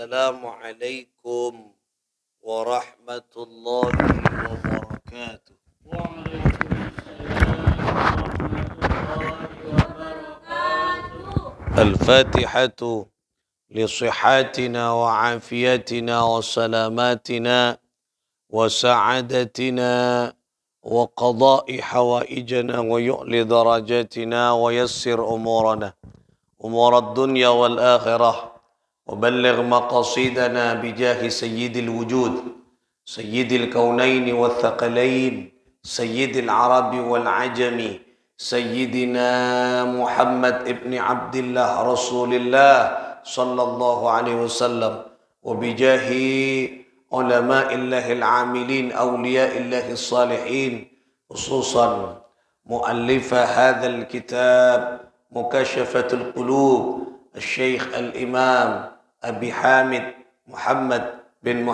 السلام عليكم ورحمة الله وبركاته. وعليكم السلام ورحمة الله وبركاته. الفاتحة لصحتنا وعافيتنا وسلاماتنا وسعادتنا وقضاء حوائجنا ويؤلي درجاتنا ويسر أمور الدنيا والآخرة وبلغ مقاصدنا بجاه سيد الوجود سيد الكونين والثقلين سيد العرب والعجم سيدنا محمد ابن عبد الله رسول الله صلى الله عليه وسلم وبجاه علماء الله العاملين أولياء الله الصالحين خصوصا مؤلف هذا الكتاب مكاشفة القلوب الشيخ الإمام أبي حامد محمد بن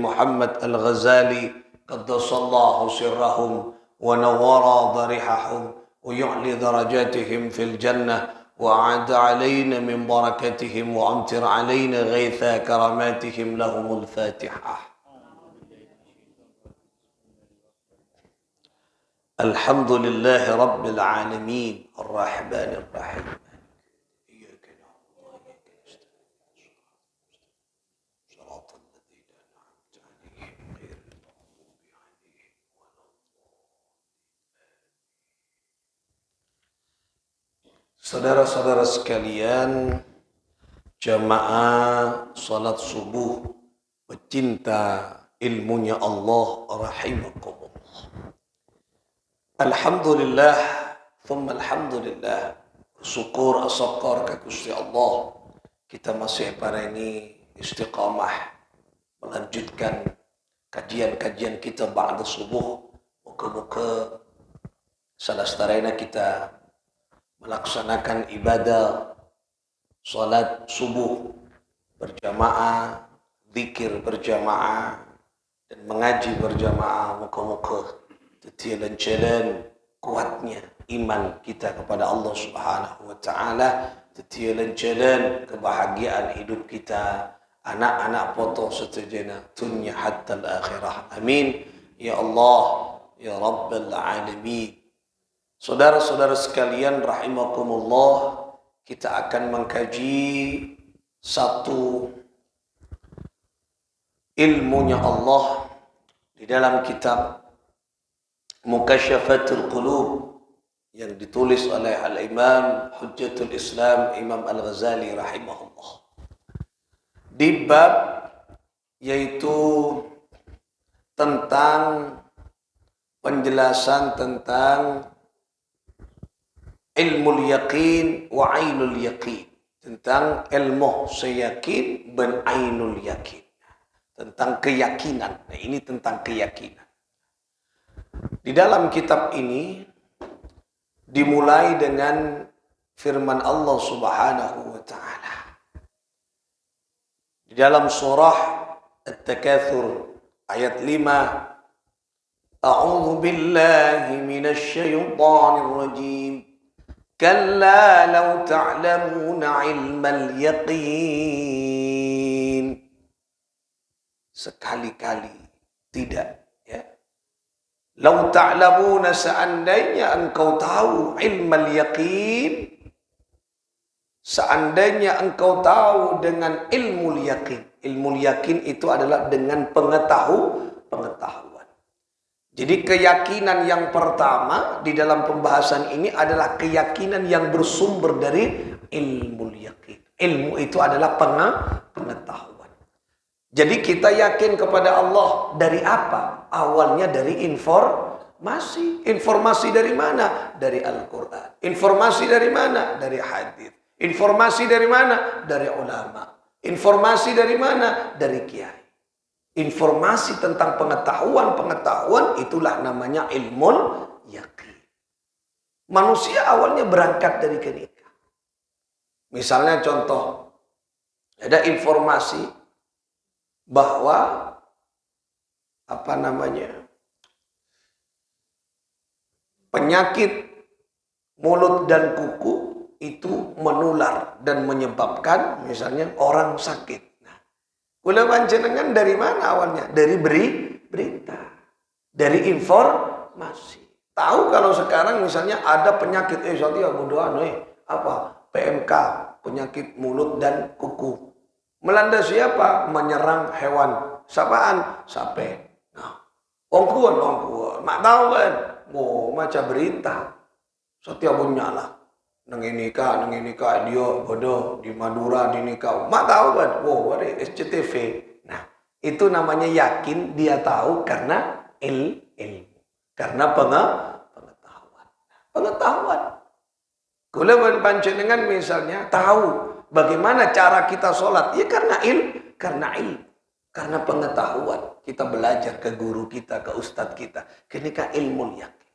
محمد الغزالي قدس الله سرهم ونور ضريحهم ويعلي درجاتهم في الجنة وأعد علينا من بركتهم وأمطر علينا غيث كراماتهم لهم الفاتحة. الحمد لله رب العالمين الرحمن الرحيم إياك نعبد وإياك نستعين صراط الذين أنعمت عليهم غير المغضوب عليهم ولا Saudara-saudara sekalian, jamaah salat subuh pecinta ilmunya Allah rahimakumullah. Alhamdulillah, thumma alhamdulillah. Syukur asakar ke Gusti Allah. Kita masih pada ini istiqamah melanjutkan kajian-kajian kita ba'da subuh. Muka-muka salastarena kita melaksanakan ibadah salat subuh berjamaah, zikir berjamaah dan mengaji berjamaah. Muka-muka tetialan-jalan kuatnya iman kita kepada Allah Subhanahu wa taala, tetialan-jalan kebahagiaan hidup kita, anak-anak potong seterusnya dunia hatta al-akhirah. Amin ya Allah ya Rabbal alamin. Saudara-saudara sekalian rahimakumullah, kita akan mengkaji satu ilmunya Allah di dalam kitab Mukasyafatul Qulub yang ditulis oleh Al-Imam Hujjatul Islam Imam Al-Ghazali rahimahullah. Di bab yaitu tentang penjelasan tentang ilmu yaqin wa ainul yaqin, tentang ilmu seyakin dan ainul yakin, tentang keyakinan. Nah, ini tentang keyakinan. Di dalam kitab ini dimulai dengan firman Allah Subhanahu wa taala di dalam surah At-Takatsur ayat 5. A'udzu billahi minasy syaithanir rajim. Kalla law ta'lamuna 'ilmal yaqin. Sekali-kali tidak, ya. Law ta'lamuna, seandainya engkau tahu ilmal yaqin, seandainya engkau tahu dengan ilmu yakin. Ilmu yakin itu adalah dengan pengetahuan. Jadi keyakinan yang pertama di dalam pembahasan ini adalah keyakinan yang bersumber dari ilmu yakin. Ilmu itu adalah pengetahuan. Jadi kita yakin kepada Allah dari apa? Awalnya dari informasi. Informasi dari mana? Dari Al-Quran. Informasi dari mana? Dari hadis. Informasi dari mana? Dari ulama. Informasi dari mana? Dari kiai. Informasi tentang pengetahuan itulah namanya ilmu yakin. Manusia awalnya berangkat dari kenika. Misalnya contoh, ada informasi bahwa penyakit mulut dan kuku itu menular dan menyebabkan misalnya orang sakit. Nah, Kula panjenengan dari mana awalnya? Dari berita. Dari informasi. Tahu kalau sekarang misalnya ada penyakit Satya bodohan apa? PMK, penyakit mulut dan kuku. Melanda siapa? Menyerang hewan. Sapaan? Sape. Nah, ongkuan. Mak tahu kan? Oh, macam berita. Satya punya lah. Nang ini kak dia bodoh di Madura di nikah. Mak tahu kan? Wow, ada SCTV. Nah, itu namanya yakin dia tahu karena ilmu. Karena pengetahuan. Pengetahuan. Kula panjenengan misalnya tahu bagaimana cara kita sholat. Ya karena ilmu. Karena pengetahuan. Kita belajar ke guru kita, ke ustadz kita. Kenika ilmu yakin.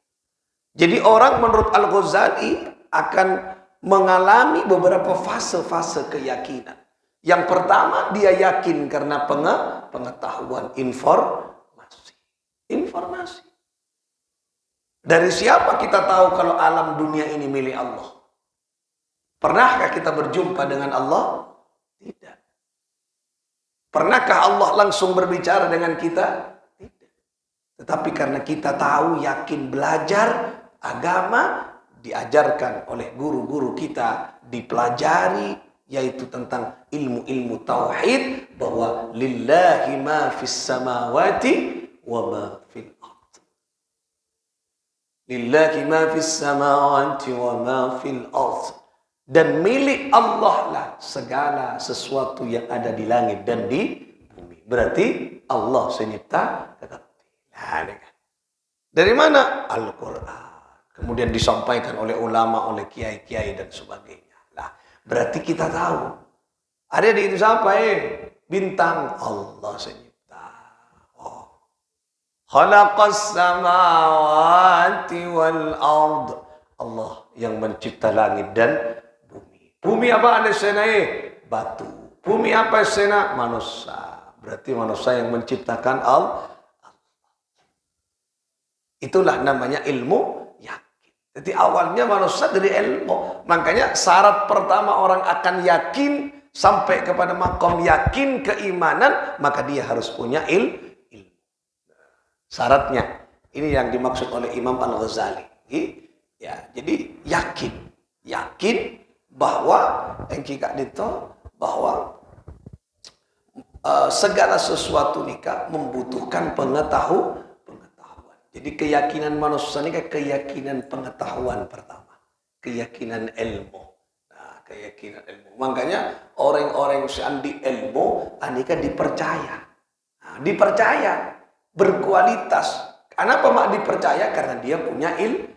Jadi orang menurut Al-Ghazali akan mengalami beberapa fase-fase keyakinan. Yang pertama dia yakin karena pengetahuan, informasi. Dari siapa kita tahu kalau alam dunia ini milik Allah? Pernahkah kita berjumpa dengan Allah? Tidak. Pernahkah Allah langsung berbicara dengan kita? Tidak. Tetapi karena kita tahu, yakin, belajar agama, diajarkan oleh guru-guru kita, dipelajari, yaitu tentang ilmu-ilmu tauhid, bahwa lillahi ma fis samawati wa ma fil ard. Lillahi ma fis samawati wa ma fil ard. Dan milik Allah lah segala sesuatu yang ada di langit dan di bumi. Berarti Allah senyipta tetapi. Nah, dari mana? Al-Quran. Kemudian disampaikan oleh ulama, oleh kiai-kiai dan sebagainya. Nah, berarti kita tahu. Ada di itu siapa bintang Allah senyipta. Oh. Khalaqas samawati wal ard. Allah yang mencipta langit dan bumi. Bumi apa ada sena batu. Bumi apa sena manusia. Berarti manusia yang menciptakan Allah. Itulah namanya ilmu yakin. Jadi awalnya manusia dari ilmu. Makanya syarat pertama orang akan yakin sampai kepada makom yakin keimanan, maka dia harus punya ilmu. Syaratnya ini yang dimaksud oleh Imam Al-Ghazali. Ya, jadi yakin bahwa bahwa segala sesuatu nikah membutuhkan pengetahuan. Jadi keyakinan manusia ini keyakinan pengetahuan pertama, keyakinan ilmu. Nah, keyakinan ilmu. Makanya orang-orang yang di ilmu, anika dipercaya. Nah, dipercaya, berkualitas. Kenapa mak dipercaya? Karena dia punya ilmu.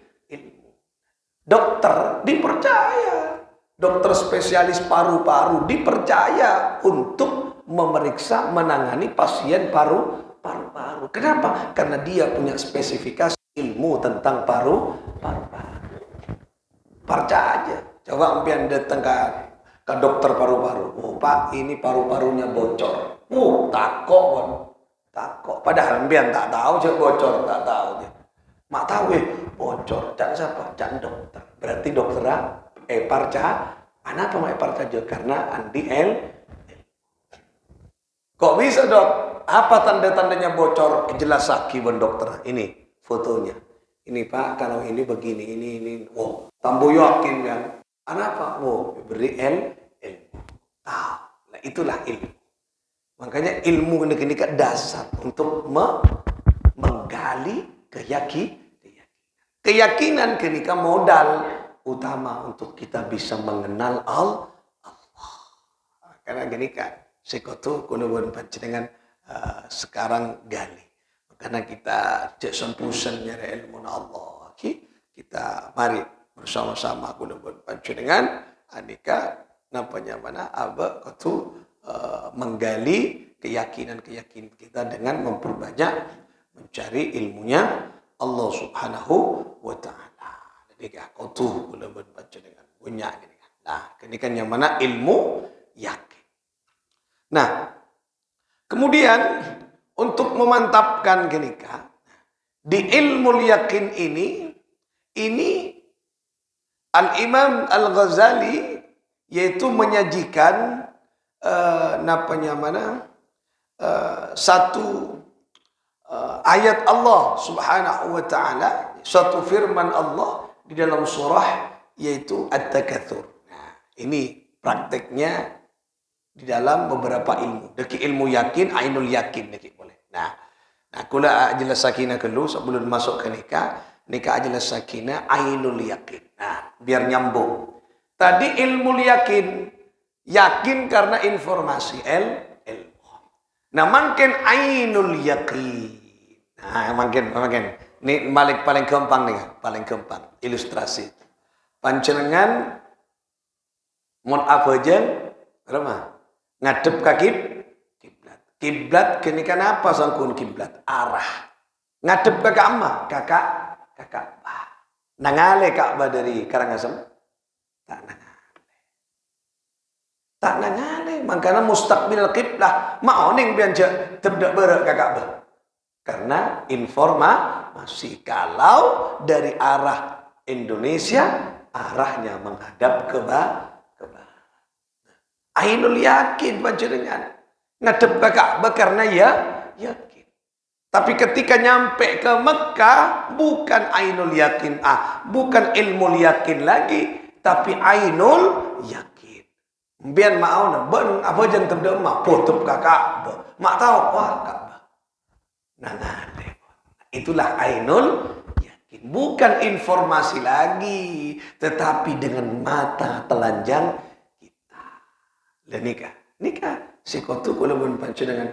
Dokter dipercaya. Dokter spesialis paru-paru dipercaya untuk memeriksa, menangani pasien paru-paru. Kenapa? Karena dia punya spesifikasi ilmu tentang paru-paru. Percaya. Coba ampian datang ke dokter paru-paru. Oh Pak, ini paru-parunya bocor. Takok. Padahal ampian tak tahu je bocor, tak tahu je. Mak tahu bocor. Dan siapa? Dan dokter. Berarti dokter percaya. Kenapa mak percaya? Karena andi Kok bisa dok? Apa tanda-tandanya bocor? Jelas sakit dokter. Ini fotonya. Ini Pak, kalau ini begini, ini. Wow, tambu yakin kan? Kenapa? Wow, beri ilmu. Nah, itulah ilmu. Makanya ilmu ini dasar untuk menggali keyakinan kenika modal utama untuk kita bisa mengenal Allah. Karena gini kan, sekotu kuno panjenengan sekarang gali. Karena kita cek sempusan nyari ilmu Allah. Kita mari bersama-sama kuno panjenengan anika nampaknya mana menggali keyakinan kita dengan memperbanyak mencari ilmunya Allah Subhanahu wa taala. Jadi kotu kuno panjenengan punya gini kan. Nah, ini kan yang mana ilmu yakin. Nah, kemudian untuk memantapkan kenika di ilmu yakin ini Al-Imam Al-Ghazali yaitu menyajikan satu ayat Allah Subhanahu wa taala, suatu firman Allah di dalam surah yaitu At-Takatsur. Nah, ini prakteknya di dalam beberapa ilmu. Deki ilmu yakin, ainul yakin deki boleh. Nah, kula jelas sakinah dulu sebelum masuk ke nikah. Nikah jelas sakinah, ainul yakin. Nah, biar nyambung. Tadi ilmu yakin, yakin karena informasi ilmu. Nah, makin ainul yakin. Nah, makin. Ini paling gampang nih, paling gampang ilustrasi. Panjenengan mun abajeng remah ngadep ke kiblat. Kiblat kini kan apa sangkun kiblat? Arah. Ngadep ke Ka'bah, Ka'bah. Nangale Ka'bah dari Karangasem? Tak nangale. Makanya mustaqbil kiblah. Ma'oning bianja tebdak berak ke Ka'bah. Karena informasi kalau dari arah Indonesia arahnya menghadap ke barat. Ainul yakin panjenengan ngadep ke Ka'bah karena yakin. Tapi ketika nyampe ke Mekah bukan ainul yakin, bukan ilmu yakin lagi, tapi ainul yakin. Biar mau na ben apa jang tebda mak potop ke Ka'bah. Mak tahu wah Ka'bah. Nah, itulah ainul yakin. Bukan informasi lagi, tetapi dengan mata telanjang kita. Dan nikah. Si kotu kula mun panjenengan.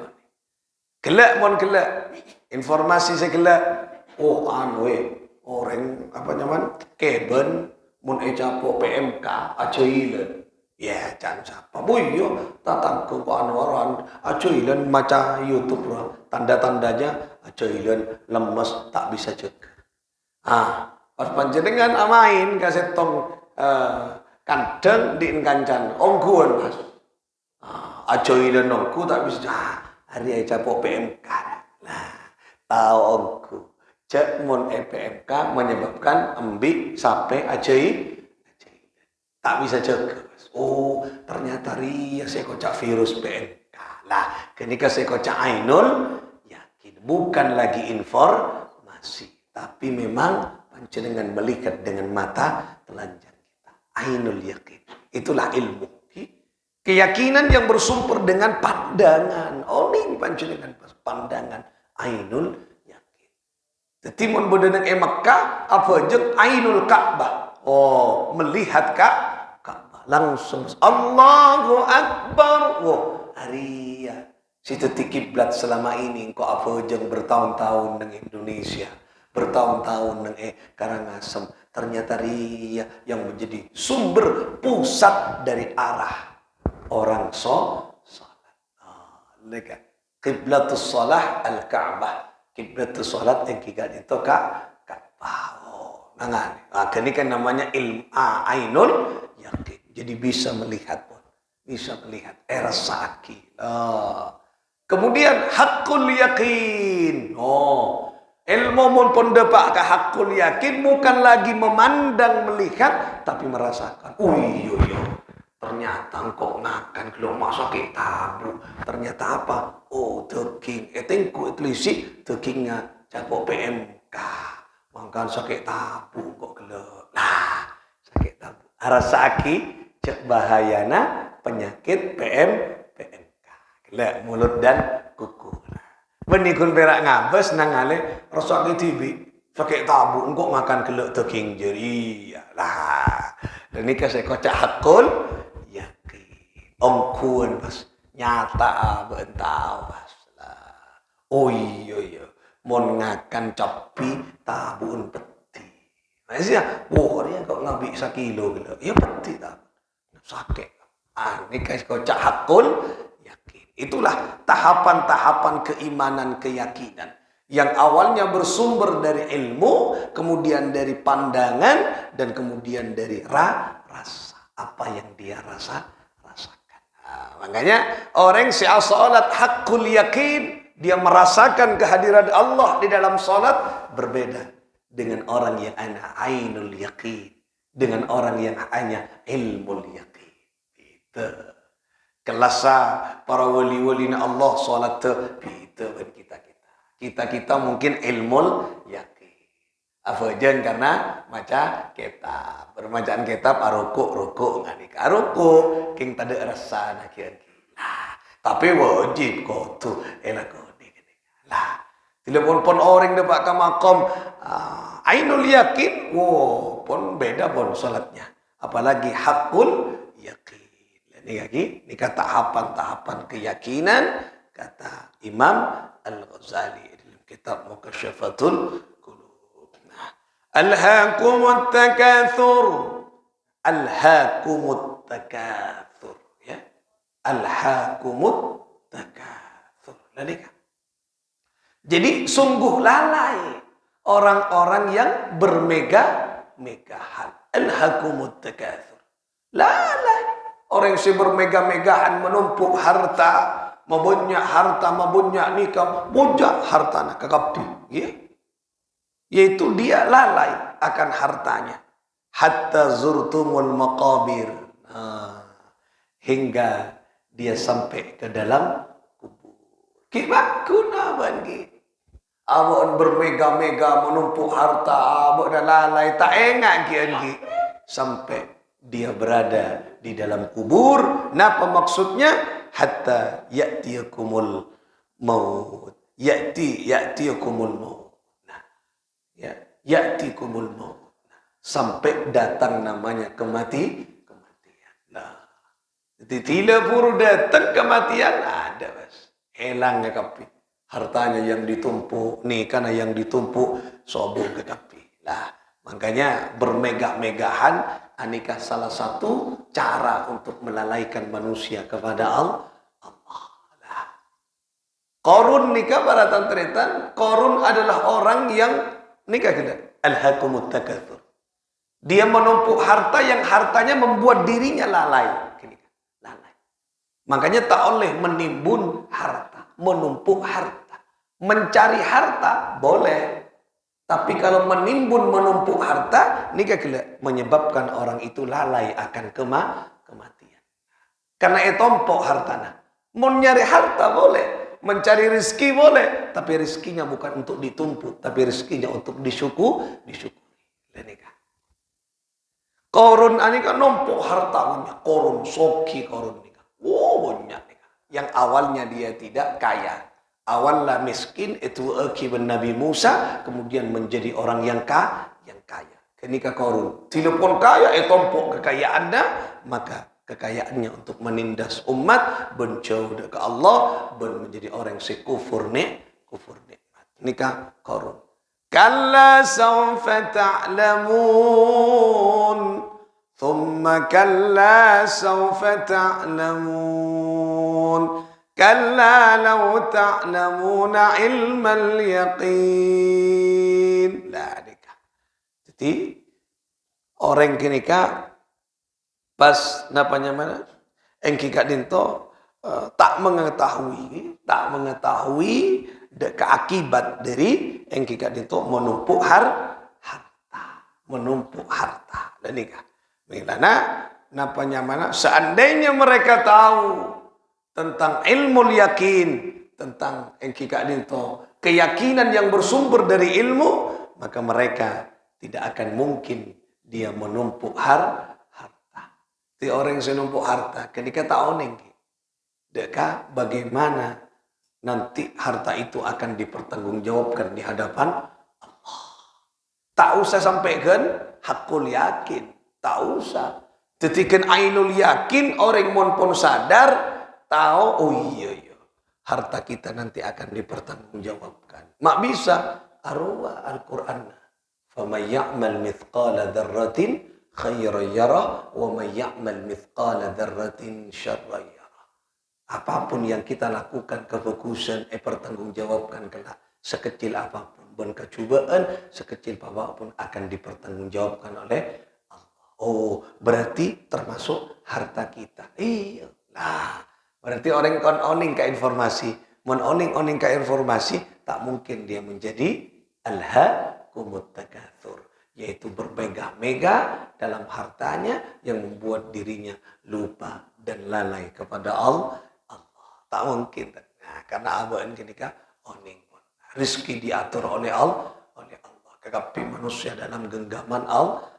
Gelak mon gelak. Informasi saya gelak. Oh orang apa nyaman keben mun ecapo PMK ajailan. Ya, jangan siapa. Boyo, tatang ke anwaran, ajailan maca YouTube lah. Tanda-tandanya ajailan lemes tak bisa jaga. Pas panjenengan amain kaset tong kandang di kancan ongguan mas. Ajailan ongku tak bisa hari aja po PMK. Nah, tahu ongku. Cek mun PMK menyebabkan embik sampai ajailan. Tak bisa jaga. Oh, ternyata ria saya kocak virus PMK. Lah, ketika saya kocak ainul yakin. Bukan lagi informasi, tapi memang panjenengan melihat dengan mata telanjang kita. Ainul yakin. Itulah ilmu. Keyakinan yang bersumber dengan pandangan. Oh, ini panjenengan pandangan ainul yakin. Timun bodanang Mekah apa jeng ainul Ka'bah. Oh, melihat Ka'bah. Langsung Allahu Akbar. Wah, Aria. Si titik kiblat selama ini kok apa jeng bertahun-tahun dengan Indonesia, bertahun-tahun dengan Karangasem. Ternyata Ria yang menjadi sumber pusat dari arah orang salat. Lega. Qiblatus salah al-Ka'bah. Qiblatus salat yang kita itu Ka'bah. Oh, nangan. Ini kan namanya ilmu ainul yakin. Jadi bisa melihat pun. Bisa melihat. Rasaki. Kemudian hakul yakin. Oh. Ilmu pun dapat ke hakul yakin. Bukan lagi memandang melihat. Tapi merasakan. Iya. Ternyata engkau makan keluar sakit tabu. Ternyata apa? Oh, daging. Tengku etlisi. Dagingnya capok PMK. Makan sakit tabu kok keluar. Nah, sakit tabu. Rasaki. Cek bahayana penyakit PMK. Gelak mulut dan kuku. Benikun perak ngabes nangale rasa TB. Pakai tabu engkau makan gelak daging jeri. Lah. Dan ini saya kocak hakul yakin. Ongkuan pas nyata bentau pas lah. Oh iya. Mon ngakan capi tabun peti. Masih dia kok ngabik sakilo gelak. Ya peti tabu. Sakit. Ini kocak hakul yakin. Itulah tahapan-tahapan keimanan keyakinan. Yang awalnya bersumber dari ilmu, kemudian dari pandangan, dan kemudian dari rasa. Apa yang dia rasakan. Makanya orang salat hakul yakin, dia merasakan kehadiran Allah di dalam salat berbeda dengan orang yang hanya ainul yakin, dengan orang yang hanya ilmu yakin. Kelasa para wali-wali Allah solat kita pun kita mungkin ilmu yakin. Apa jen karena maca kitab. Bermacaan kitab rukuk ngani. Rukuk king tada rasa nak kian. Lah, tapi wajib kau tu elak kau ni. Lah, telepon pun orang dapat ke makam ainul yakin. Wow, pun beda pun solatnya. Apalagi hakul yakin. Ini kata tahapan-tahapan keyakinan kata Imam Al-Ghazali dalam kitab Mukasyafatul Qulub. Alhaakumut takatsur. Alhaakumut takatsur, ya. Alhaakumut takatsur. Jadi sungguh lalai orang-orang yang bermegah-megahan. Alhaakumut takatsur. Lalai. Orang yang bermegah-megahan menumpuk harta, membunyak nikah, bujak harta nak kekapi, ya. Yaitu dia lalai akan hartanya. Hatta zurtumul maqabir. Hingga dia sampai ke dalam kubur. Kibat kuna bagi. Awak bermegah-megah menumpuk harta, awak dah lalai tak ingat kian sampai dia berada di dalam kubur. Napa maksudnya? Hatta ya'tiyakumul maut. Ya'tiyakumul maut. Nah, ya, ya'tikumul maut. Nah, sampai datang namanya kematian. Nah, jadi tidak puru datang kematian ada bas. Hilangnya kapi. Hartanya yang ditumpuk, nikahnya yang ditumpuk, sobong ke kapi. Lah, makanya bermegah-megahan anikah salah satu cara untuk melalaikan manusia kepada Allah. Qarun nikah para tantretan. Qarun adalah orang yang nikah kita. Alhaakumut takatsur. Dia menumpuk harta yang hartanya membuat dirinya lalai. Lalai. Makanya tak oleh menimbun harta, menumpuk harta, mencari harta boleh. Tapi kalau menimbun menumpuk harta, nikah menyebabkan orang itu lalai akan kematian. Karena tompok hartana. Mau nyari harta boleh, mencari rezeki boleh, tapi rezekinya bukan untuk ditumpuk, tapi rezekinya untuk disyukuri. Nikah. Korun ini kan numpuk hartanya, korun soki korun nikah. Wow, banyak nikah. Yang awalnya dia tidak kaya. Awalnya miskin, itu akibat Nabi Musa, kemudian menjadi orang yang kaya. Kenika korun. Telepon kaya, tompok kekayaannya, maka kekayaannya untuk menindas umat, benjauh ke Allah, menjadi orang yang kufur nikmat. Nikah korun. Kalla sawfa ta'lamun. Thumma kalla sawfa ta'lamun. Kalla law ta'lamuna ilmal yaqin. Lah nikah. Jadi orang kenika pas napanya mana? Engki kak dinto tak mengetahui keakibat dari engki kak dinto menumpuk harta. Dan nikah. Milana napanya mana? Seandainya mereka tahu tentang ilmu yakin, tentang engki kak dinto, keyakinan yang bersumber dari ilmu, maka mereka tidak akan mungkin dia menumpuk harta. Ti orang yang menumpuk harta, ketika tahu nengki, deka bagaimana nanti harta itu akan dipertanggungjawabkan di hadapan Allah. Tak usah sampaikan hakul yakin, tak usah. Tetikan ainul yakin, orang pun sadar. Tahu, oh iya, harta kita nanti akan dipertanggungjawabkan. Mak bisa, arwah Al-Quran. فَمَنْ يَعْمَلْ مِثْقَالَ ذَرَّةٍ خَيْرًا يَرَهُ وَمَنْ يَعْمَلْ مِثْقَالَ ذَرَّةٍ شَرًّا يَرَهُ. Apapun yang kita lakukan kefokusan, pertanggungjawabkan kelak. Sekecil apapun, berkecubaan, sekecil apapun akan dipertanggungjawabkan oleh Allah. Oh, berarti termasuk harta kita. Iya, lah. Berarti orang kon oning ke informasi, oning ke informasi, tak mungkin dia menjadi alhaakumut takatsur, yaitu bermegah-megah dalam hartanya yang membuat dirinya lupa dan lalai kepada Allah. Tak mungkin. Nah, karena abang ini kan oning pun. Rizki diatur oleh Allah, Kekapi manusia dalam genggaman Allah.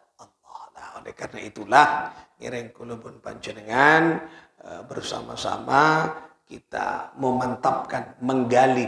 Nah, oleh karena itulah ngiring kula pun panjenengan bersama-sama kita memantapkan, menggali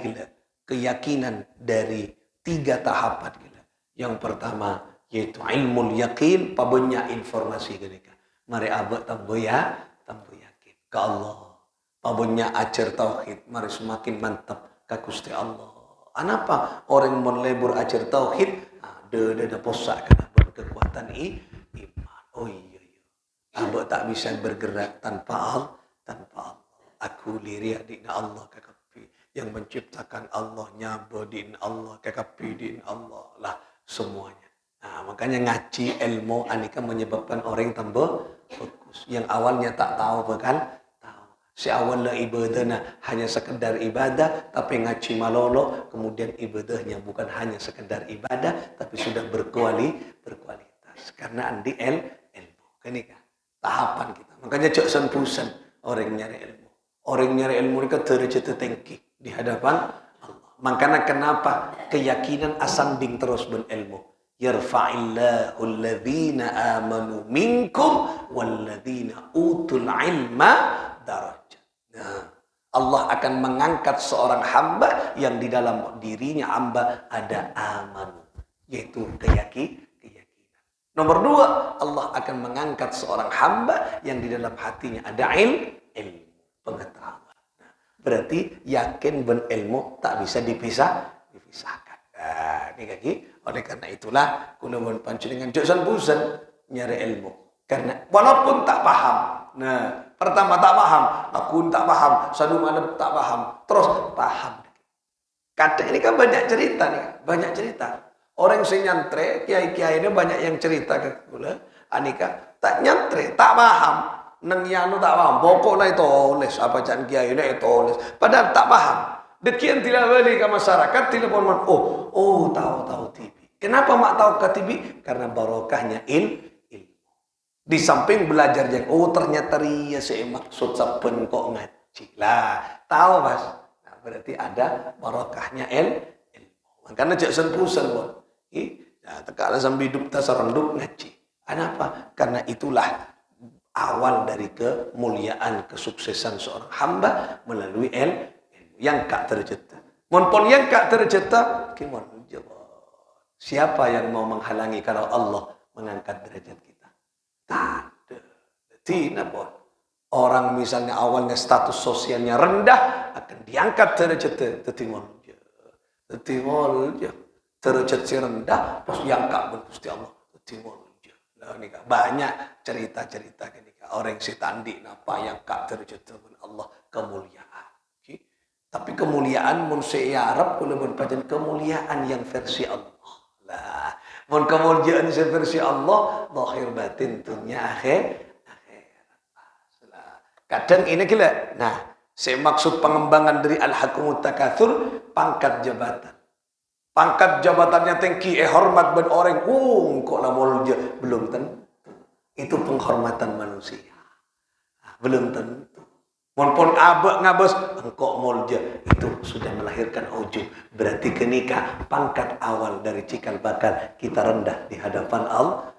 keyakinan dari 3 tahapan gila. Yang pertama yaitu ilmu yakin, pabanyak informasi gila. Mari abad tambo yakin ke Allah. Pabanyak ajar tauhid, mari semakin mantap ke Gusti Allah. Kenapa orang melebur ajar tauhid? Ada posak kena berkekuatan iman. Oh iya. Abad tak bisa bergerak tanpa Allah. Aku lirik di Allah kekapi yang menciptakan Allah, nyabo din Allah, kekapi din Allah lah semuanya. Nah, makanya ngaji ilmu anika menyebabkan orang tambah fokus. Yang awalnya tak tahu bahkan tahu. Si awalnya ibadahnya hanya sekedar ibadah, tapi ngaji malolo, kemudian ibadahnya bukan hanya sekedar ibadah, tapi sudah berkualitas. Karena andi ilmu. Ini kan tahapan kita. Makanya jok sempusan orang nyari ilmu. Orang nyari ilmu mereka derajat tinggi di hadapan Allah. Makanya kenapa keyakinan asanding terus berilmu. Yarfa'illahu alladhina amanu minkum walladhina utul ilma darajat. Nah, Allah akan mengangkat seorang hamba yang di dalam dirinya hamba ada aman, yaitu keyakinan. Nomor 2, Allah akan mengangkat seorang hamba yang di dalam hatinya ada ilmu, pengetahuan. Nah, berarti yakin ben ilmu tak bisa dipisahkan. Nah, ini kaki. Oleh karena itulah kunawan panjenengan josan busan nyari ilmu. Karena walaupun tak paham. Nah, pertama tak paham, aku tak paham, sadu malam tak paham, terus paham. Kadang ini kan banyak cerita nih, banyak cerita. Orang yang nyantre, kiai-kiai ini banyak yang cerita ke kula. Anika tak nyantre, tak paham. Neng yanu tak paham. Pokoknya itu tulis apa jangan kiai ini tulis. Padahal tak paham. Dekian tidak balik ke masyarakat, tidak pun tahu TV. Kenapa mak tahu ke TV? Karena barokahnya ilmu. Di samping belajar yang ternyata ria saya maksud saben kok ngaji lah. Tahu mas? Nah, berarti ada barokahnya ilmu. Makanya jak senpusan pun. Nah, tekaklah sambil hidup tak serenduk ngaji. Kenapa? Karena itulah awal dari kemuliaan, kesuksesan seorang hamba melalui ilmu yang kak tercipta. Monpon yang kak tercipta, gimana? Siapa yang mau menghalangi kalau Allah mengangkat derajat kita? Tak ada. Tidak pun. Orang misalnya awalnya status sosialnya rendah akan diangkat derajatnya. Timol je. Derajat si rendah, pas diangkat pun Gusti Allah. Timol je. Lah ni banyak cerita-cerita ni orang si tandi napa yang kak derajat pun Allah kemuliaan. Okay? Tapi kemuliaan mun saya Arab kula mun pajan kemuliaan yang versi Allah. Lah, mun kemuliaan yang versi Allah, zahir batin dunia akhir. Kadang ini gila. Nah, saya maksud pengembangan dari al-hakumut takatsur, pangkat jabatan. Pangkat jabatannya tinggi, hormat ben orang, kok lamol belum tentu. Itu penghormatan manusia. Nah, belum tentu. Monpon abek ngabes, engkau molja. Itu sudah melahirkan ujub. Berarti kenikah, pangkat awal dari cikal bakal kita rendah di hadapan Allah.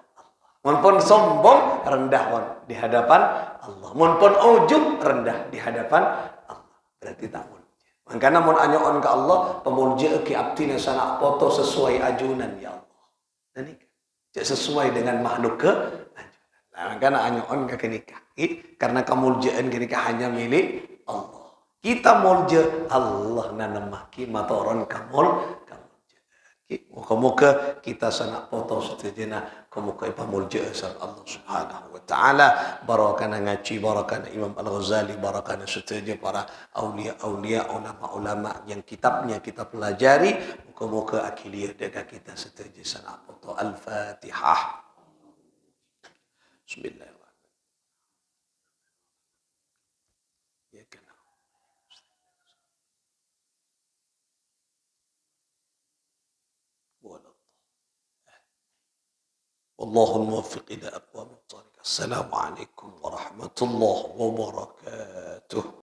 Monpon sombong, rendah di hadapan Allah. Monpon ujub, rendah di hadapan Allah. Berarti tak mulja. Makanya mon anyoon ke Allah, pemulja ki abdina sana foto sesuai ajunan ya Allah. Dan ini sesuai dengan makhluk ke ajunan. Nah, makanya anyoon ke kenikah. Karena kemuljaan kenikah hanya milik Allah. Kita mulja Allah nanamaki matoron kamul. Moga-moga kita sana foto setujana moga pamulja asal Allah Subhanahu wa taala, barakana ngaji, barakana Imam Al-Ghazali, barakana setuju para aulia-aulia, ulama-ulama yang kitabnya kita pelajari. Moga-moga akhilia dekat kita setuju sana foto. Al-Fatihah. Bismillahirrahmanirrahim. Ya kan. Wallahul muwaffiq ila aqwamit thariq. Assalamualaikum warahmatullahi wabarakatuh.